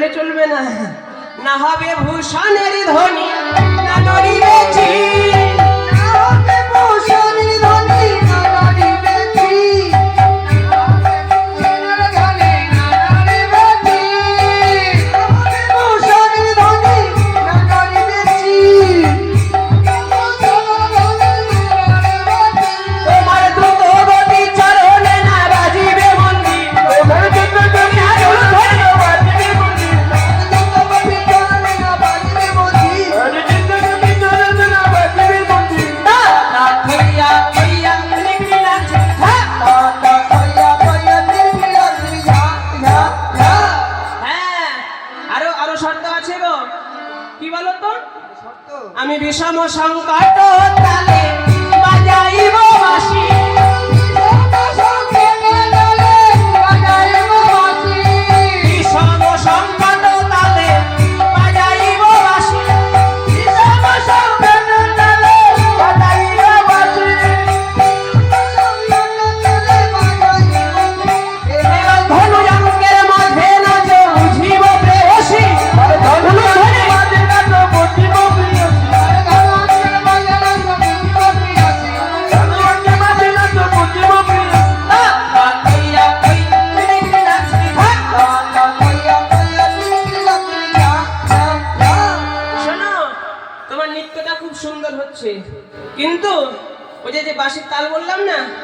করলে চলবে না, না হবে ভূষণের ধ্বনি, না নড়িবে চির। না হবে ভূষণের ধ্বনি, না নড়িবে চির। না হবে ভূষণের ধ্বনি, না নড়িবে চির। না হবে ভূষণের ধ্বনি, না নড়িবে চির। তোমার দ্রুত গতি চরণে না বাজিবে মন্দির, তোমার দ্রুত গতি চরণে না বাজিবে মন্দির, না থইয়া থইয়া লিখি নাচি, হ্যাঁ আরো শর্ত আছে গো, কি বলো তো? আমি বিষম সংকট তালে বাজাইব বাঁশি, বিষম সংকট তালে বাজাইব বাঁশি, বিষম সংকট তালে বাজাইব বাঁশি। ধনুজঙ্গের মাঝে নাচ বুঝিব প্রেয়সী, ধনুজঙ্গের মাঝে নাচ বুঝিব প্রেয়সী, ধনুজঙ্গের মাঝে নাচ বুঝিব প্রেয়সী। থইয়া থইয়া লিখি নাচি, শোনো তোমার নৃত্যটা খুব সুন্দর হচ্ছে, কিন্তু ওই যে বাঁশির তাল বললাম না,